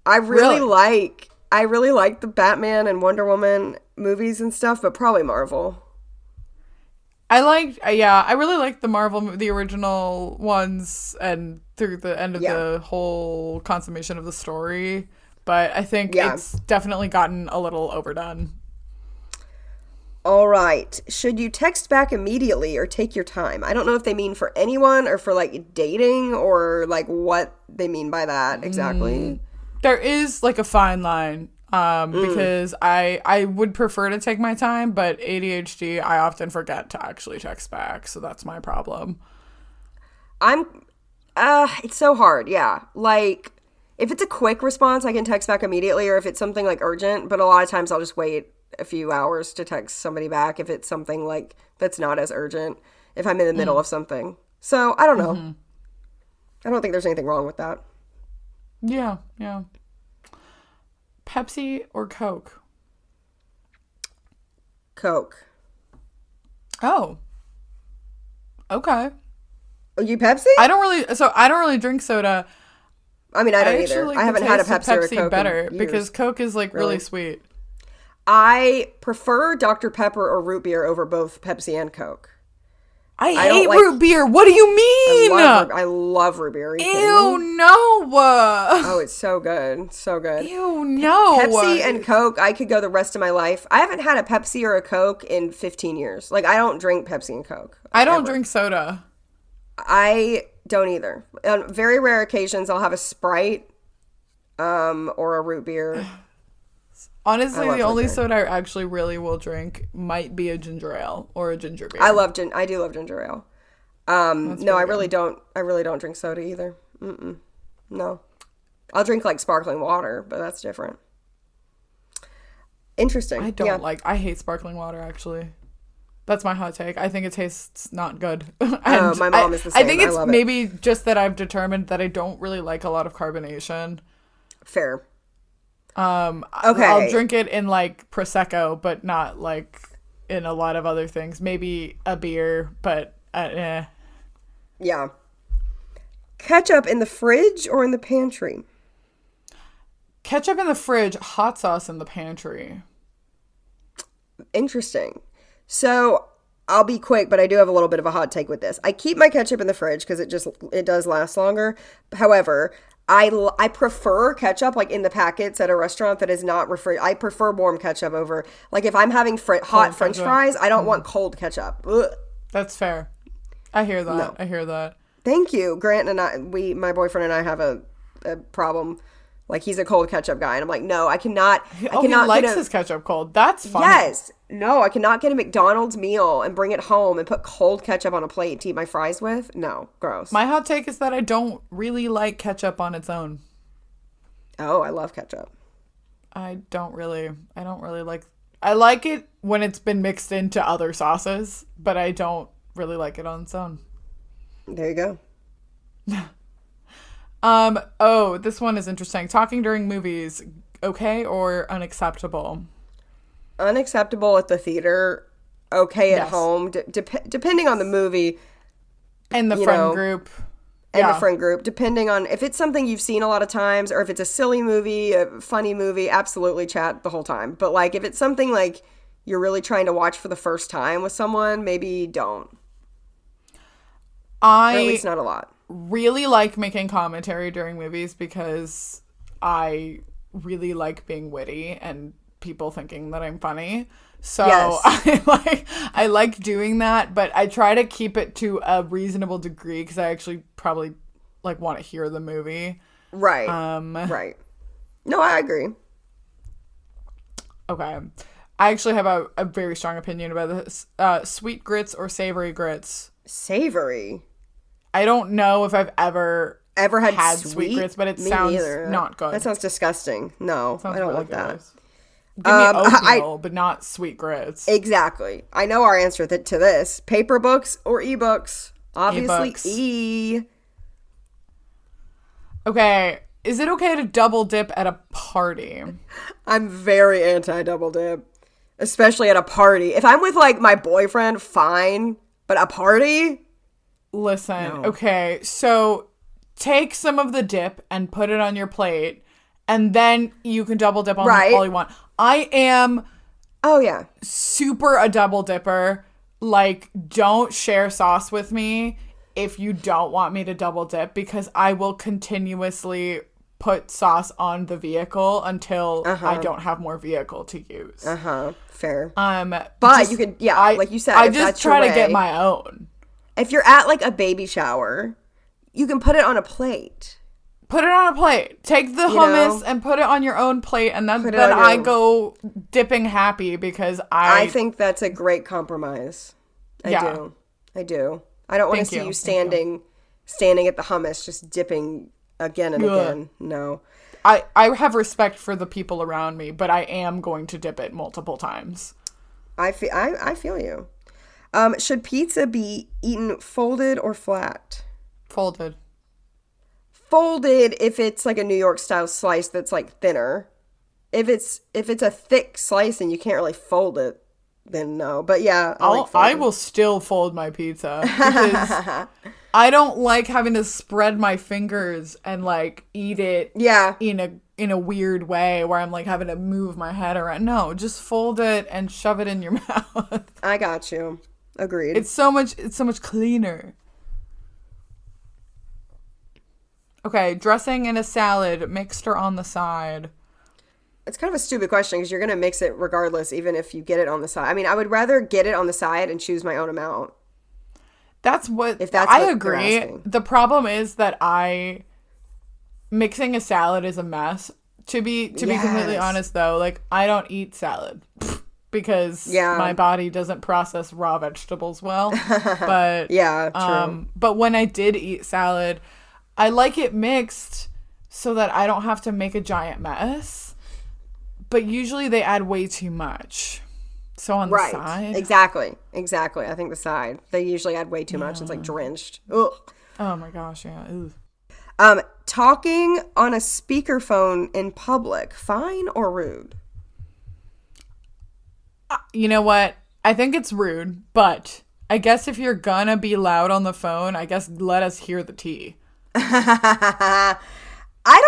I really like the Batman and Wonder Woman movies and stuff, but probably Marvel. I really liked the the original ones, and through the end of the whole consummation of the story. But I think it's definitely gotten a little overdone. All right. Should you text back immediately or take your time? I don't know if they mean for anyone or for like dating or like what they mean by that exactly. There is like a fine line because I would prefer to take my time, but ADHD, I often forget to actually text back. So that's my problem. It's so hard. Yeah. Like if it's a quick response, I can text back immediately, or if it's something like urgent, but a lot of times I'll just wait a few hours to text somebody back if it's something like that's not as urgent, if I'm in the middle of something. So I don't know. I don't think there's anything wrong with that. Yeah. Pepsi or Coke? Coke. Oh. Okay. Oh, you Pepsi? I don't really drink soda. I mean, I don't either. I haven't had a Pepsi or a Coke better in years. Because Coke is like really sweet. I prefer Dr. Pepper or root beer over both Pepsi and Coke. I hate root beer. What do you mean? I love root beer. Ew, no. Oh, it's so good. So good. Ew, no. Pepsi and Coke, I could go the rest of my life. I haven't had a Pepsi or a Coke in 15 years. Like, I don't drink Pepsi and Coke. I don't drink soda. I don't either. On very rare occasions, I'll have a Sprite or a root beer. Honestly, love the only root beer. soda I actually really will drink might be a ginger ale or a ginger beer. I do love ginger ale. No, I really don't. I really don't drink soda either. No, I'll drink like sparkling water, but that's different. Interesting. I hate sparkling water, actually. That's my hot take. I think it tastes not good. And my mom is the same. I think I it's love it. maybe just that I've determined that I don't really like a lot of carbonation. Fair. Okay. Okay. I'll drink it in like Prosecco, but not like in a lot of other things. Maybe a beer, but Yeah. Ketchup in the fridge or in the pantry? Ketchup in the fridge, hot sauce in the pantry. Interesting. So I'll be quick, but I do have a little bit of a hot take with this. I keep my ketchup in the fridge because it does last longer. However, I prefer ketchup like in the packets at a restaurant that is not refrigerated. I prefer warm ketchup over like if I'm having hot French ketchup. fries. I don't want cold ketchup. Ugh. That's fair. I hear that. No. I hear that. Thank you, Grant and I. My boyfriend and I have a problem. Like he's a cold ketchup guy, and I'm like, no, I cannot. I He cannot likes get a, his ketchup cold. That's fine. Yes. No, I cannot get a McDonald's meal and bring it home and put cold ketchup on a plate to eat my fries with. No, gross. My hot take is that I don't really like ketchup on its own. Oh, I love ketchup. I like it when it's been mixed into other sauces, but I don't really like it on its own. There you go. This one is interesting. Talking during movies, okay or unacceptable? Unacceptable at the theater. Okay at Yes. home. Depending on the movie And the You friend know, group. and Yeah. the friend group. Depending on if it's something you've seen a lot of times or if it's a silly movie, a funny movie, absolutely chat the whole time. But like if it's something like you're really trying to watch for the first time with someone, maybe don't. Or at I least not a lot. really like making commentary during movies because I really like being witty and people thinking that I'm funny. So Yes. I like doing that, but I try to keep it to a reasonable degree because I actually probably like want to hear the movie. Right. Right. No, I agree. Okay. I actually have a very strong opinion about this. Sweet grits or savory grits. Savory. I don't know if I've ever Ever had sweet grits, but it Me sounds neither. not good. That sounds disgusting. No, Sounds I don't really want that. gross. Give me I- oatmeal, but not sweet grits. Exactly. I know our answer to this. Paper books or ebooks? Obviously, E-books. E. Okay, is it okay to double dip at a party? I'm very anti double dip, especially at a party. If I'm with like my boyfriend, fine, but a party? Listen, okay, so take some of the dip and put it on your plate, and then you can double dip on Right. all you want. I am Oh yeah. super a double dipper. Like, don't share sauce with me if you don't want me to double dip because I will continuously put sauce on the vehicle until I don't have more vehicle to use. Fair. But But you could, yeah, like you said, I if just that's your try to get way. my own. If you're at like a baby shower, you can put it on a plate. Put it on a plate. Take the You hummus know? and put it on your own plate, and then Put it then on your I own. go dipping happy because I think that's a great compromise. I Yeah. do. I do. I don't want to Thank see you. you Thank standing at the hummus just dipping again and Ugh. again. No. I have respect for the people around me, but I am going to dip it multiple times. I feel you. Should pizza be eaten folded or flat? Folded. Folded if it's like a New York style slice that's like thinner. If it's a thick slice and you can't really fold it, then no. But yeah, I folded. will still fold my pizza because I don't like having to spread my fingers and like eat it Yeah. in a weird way where I'm like having to move my head around. No, just fold it and shove it in your mouth. I got you. Agreed. It's so much cleaner. Okay, dressing in a salad, mixed or on the side. It's kind of a stupid question because you're going to mix it regardless, even if you get it on the side. I mean, I would rather get it on the side and choose my own amount. That's what If that's I what agree. you're asking. The problem is that mixing a salad is a mess. To be completely Yes. honest though, like I don't eat salad because Yeah. my body doesn't process raw vegetables well. But Yeah, true. but when I did eat salad, I like it mixed so that I don't have to make a giant mess. But usually they add way too much. So on the Right. side. Exactly. I think the side. They usually add way too much. It's like drenched. Ugh. Oh my gosh, yeah. Ooh. Talking on a speakerphone in public, fine or rude? You know what? I think it's rude, but I guess if you're gonna be loud on the phone, I guess let us hear the tea. I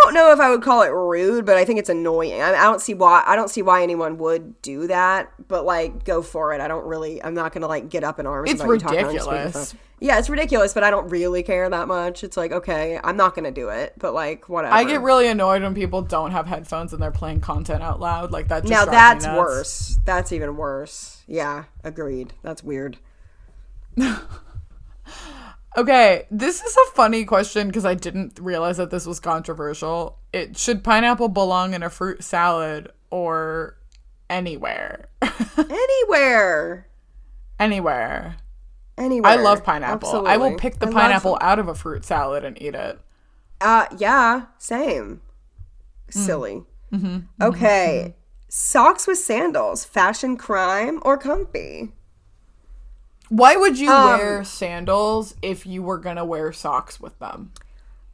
don't know if I would call it rude, but I think it's annoying. I don't see why anyone would do that, but like go for it. I'm not going to like get up in arms It's about you talking on ridiculous. speakerphone. Yeah, it's ridiculous, but I don't really care that much. It's like, okay, I'm not going to do it, but like whatever. I get really annoyed when people don't have headphones and they're playing content out loud. Like that just Now drives that's me nuts. worse. That's even worse. Yeah, agreed. That's weird. Okay, this is a funny question because I didn't realize that this was controversial. Should pineapple belong in a fruit salad or anywhere? Anywhere. Anywhere. Anywhere. I love pineapple. Absolutely. I will pick the I pineapple love- out of a fruit salad and eat it. Yeah, same. Silly. Okay. Socks with sandals, fashion crime or comfy? Why would you wear sandals if you were gonna wear socks with them?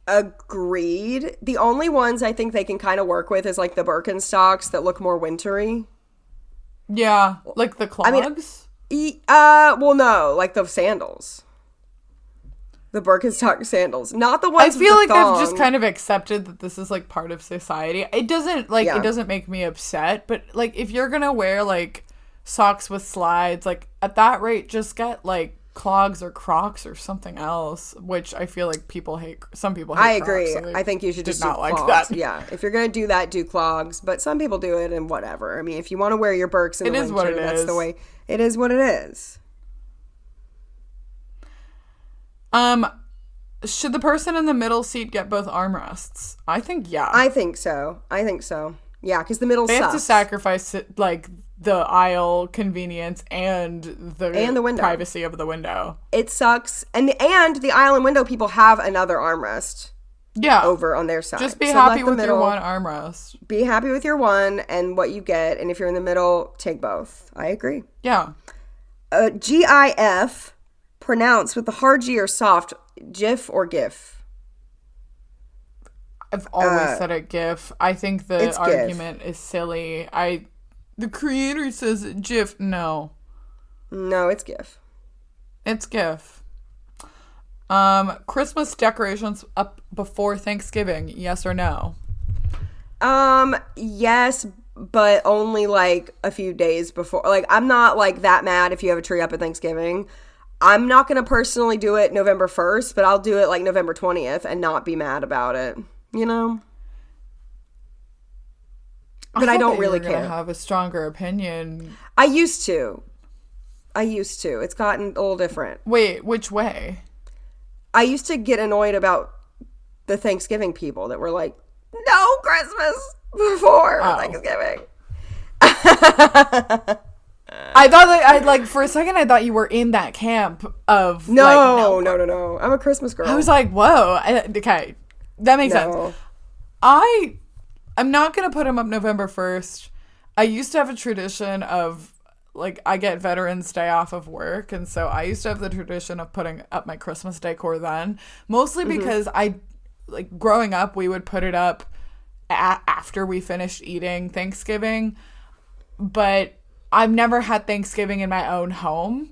Agreed. The only ones I think they can kind of work with is like the Birkenstocks that look more wintry. Yeah, like the clogs. Well, no, like the sandals. The Birkenstock sandals, not the I ones. feel with like the I've just thong. kind of accepted that this is like part of society. It doesn't Yeah. it doesn't make me upset, but like if you're gonna wear like socks with slides, like at that rate, just get like clogs or Crocs or something else. Which I feel like people hate. Some people hate. I agree. Crocs, so I think you should did just do not like clogs. that. Yeah, if you're gonna do that, do clogs. But some people do it, and whatever. I mean, if you want to wear your Birks in It the is winter, what it that's is. the way. It is what it is. Should the person in the middle seat get both armrests? I think yeah. I think so. Yeah, because the middle They have to sucks. sacrifice like the aisle convenience and the window. privacy of the window. It sucks, and the aisle and window people have another armrest Yeah. over on their side. Just be So happy let the with your middle- one armrest. Be happy with your one and what you get, and if you're in the middle, take both. I agree. Yeah. GIF, pronounced with the hard G or soft, GIF or GIF. I've always said it GIF. I think the it's GIF. argument is silly. The creator says it GIF. No. No, it's GIF. It's GIF. Christmas decorations up before Thanksgiving, yes or no? Yes, but only like a few days before. Like, I'm not like that mad if you have a tree up at Thanksgiving. I'm not going to personally do it November 1st, but I'll do it like November 20th and not be mad about it, you know? But I thought don't that you really were gonna care. have a stronger opinion. I used to. It's gotten a little different. Wait, which way? I used to get annoyed about the Thanksgiving people that were like, no Christmas before Thanksgiving. I thought that I like for a second I thought you were in that camp of No. like, I'm a Christmas girl. I was like, whoa. Okay, that makes sense. No. I'm not gonna put him up November 1st. I used to have a tradition of like I get Veterans Day off of work, and so I used to have the tradition of putting up my Christmas decor then, mostly because I like growing up we would put it up after we finished eating Thanksgiving, but I've never had Thanksgiving in my own home.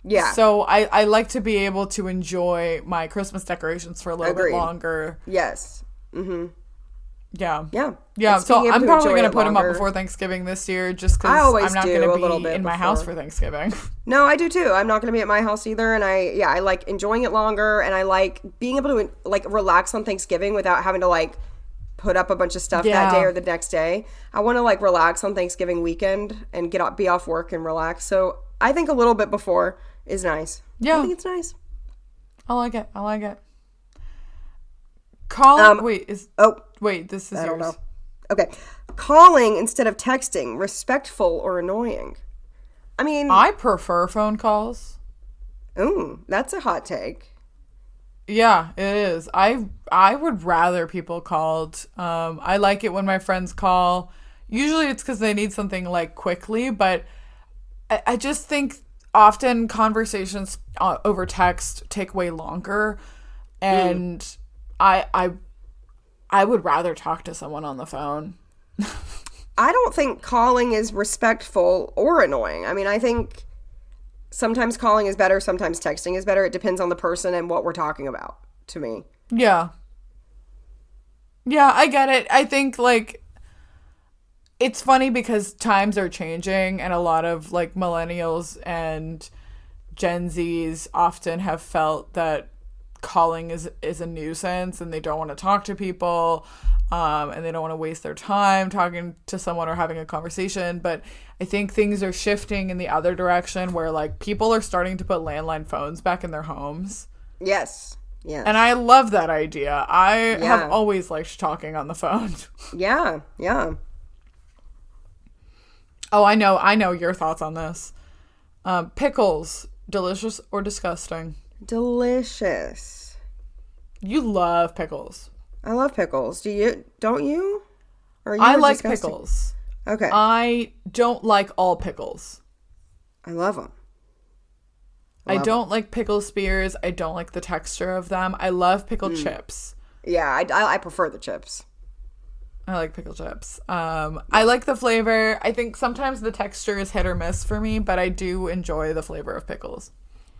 Yeah. So I like to be able to enjoy my Christmas decorations for a little Agreed. bit longer. Yes. Yeah. Yeah. Yeah, It's so being able I'm to probably enjoy going to it put him up longer. before Thanksgiving this year just I because always I'm not do going a to little be bit in my house before. for Thanksgiving. No, I do too. I'm not going to be at my house either. And I like enjoying it longer. And I like being able to like relax on Thanksgiving without having to like put up a bunch of stuff Yeah. that day or the next day. I want to like relax on Thanksgiving weekend and be off work and relax. So I think a little bit before is nice. Yeah. I think it's nice. I like it. I like it. Calling. Wait, this is I don't yours. know. Okay. Calling instead of texting, respectful or annoying? I mean, I prefer phone calls. ooh, that's a hot take. Yeah, it is. I would rather people called. I like it when my friends call. Usually it's because they need something like quickly, but I just think often conversations over text take way longer, and I would rather talk to someone on the phone. I don't think calling is respectful or annoying. I mean, I think sometimes calling is better, sometimes texting is better. It depends on the person and what we're talking about, to me. Yeah. Yeah, I get it. I think, like, it's funny because times are changing, and a lot of, like, millennials and Gen Zs often have felt that calling is a nuisance, and they don't want to talk to people, and they don't want to waste their time talking to someone or having a conversation. But I think things are shifting in the other direction where, like, people are starting to put landline phones back in their homes. Yes. Yes. And I love that idea. I Yeah. have always liked talking on the phone. Yeah. Yeah. Oh, I know your thoughts on this. Pickles, delicious or disgusting? Delicious. You love pickles. I love pickles. Don't you? Or I are like disgusting? pickles. Okay. I don't like all pickles. I love them. I don't like pickle spears. I don't like the texture of them. I love pickle chips. Yeah, I prefer the chips. I like pickle chips. I like the flavor. I think sometimes the texture is hit or miss for me, but I do enjoy the flavor of pickles.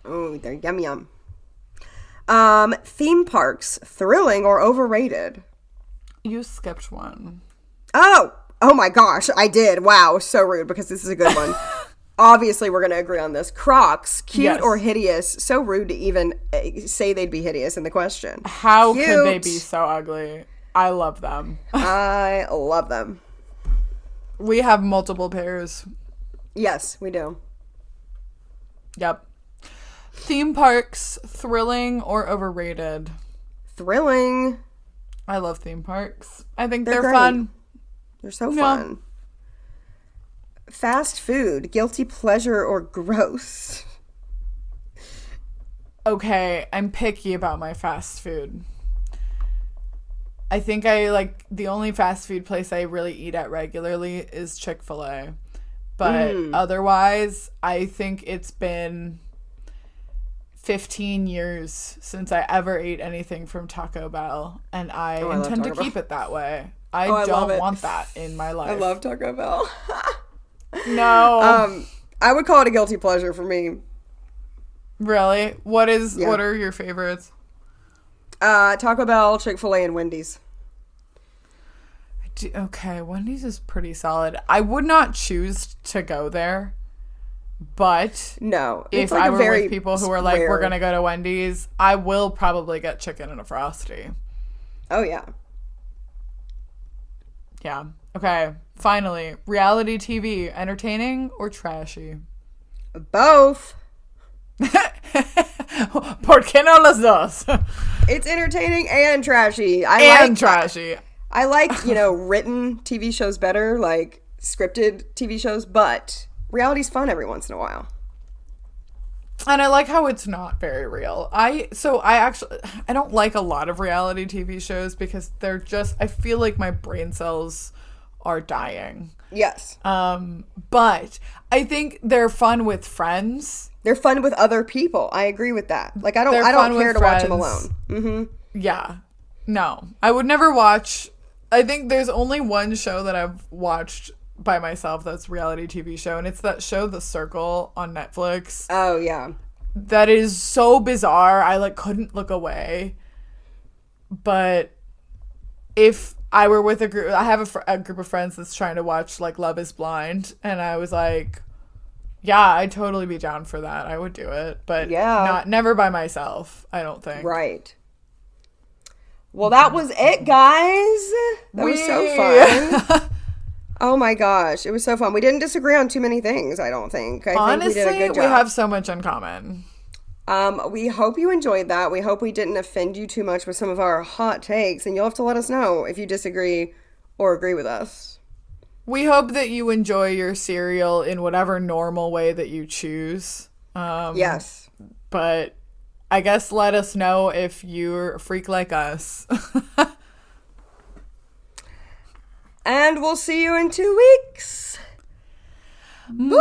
Oh, they're yum yum. Theme parks, thrilling or overrated? You skipped one. Oh my gosh, I did. Wow, so rude because this is a good one. Obviously, we're going to agree on this. Crocs, cute Yes. or hideous? So rude to even say they'd be hideous in the question. How Cute. could they be so ugly? I love them. I love them. We have multiple pairs. Yes, we do. Yep. Theme parks, thrilling or overrated? Thrilling. I love theme parks. I think They're they're great. fun. They're so Yeah. fun. Fast food, guilty pleasure or gross? Okay, I'm picky about my fast food. I think I like the only fast food place I really eat at regularly is Chick-fil-A. But otherwise, I think it's been 15 years since I ever ate anything from Taco Bell, and I love intend to Taco Bell. keep it that way. I I love don't it. want that in my life. I love Taco Bell. No. I would call it a guilty pleasure for me. Really? What Yeah. are your favorites? Taco Bell, Chick-fil-A, and Wendy's. Okay, Wendy's is pretty solid. I would not choose to go there, but No, if it's like I a were very with people who were like, rare- we're going to go to Wendy's, I will probably get chicken and a Frosty. Oh yeah. Yeah. Okay, finally, reality TV, entertaining or trashy? Both. ¿Por qué no las dos? It's entertaining and trashy. And trashy. I like, written TV shows better, like scripted TV shows, but reality's fun every once in a while. And I like how it's not very real. I don't like a lot of reality TV shows because they're just, I feel like my brain cells are dying. Yes. But I think they're fun with friends. They're fun with other people. I agree with that. Like I They're don't fun care with to watch them friends. alone. Yeah. No. I would never watch, I think there's only one show that I've watched by myself that's reality TV show, and it's that show The Circle on Netflix. Oh yeah. That is so bizarre. I couldn't look away. But if I were with a group, I have a group of friends that's trying to watch Love is Blind, and I was like, yeah, I'd totally be down for that. I would do it, but Yeah. never by myself, I don't think. Right. Well, that was it, guys. That was so fun. Oh my gosh, it was so fun. We didn't disagree on too many things, I don't think. I Honestly, think we did a good job. we have so much in common. We hope you enjoyed that. We hope we didn't offend you too much with some of our hot takes, and you'll have to let us know if you disagree or agree with us. We hope that you enjoy your cereal in whatever normal way that you choose. Yes. But I guess let us know if you're a freak like us. And we'll see you in 2 weeks. Bye!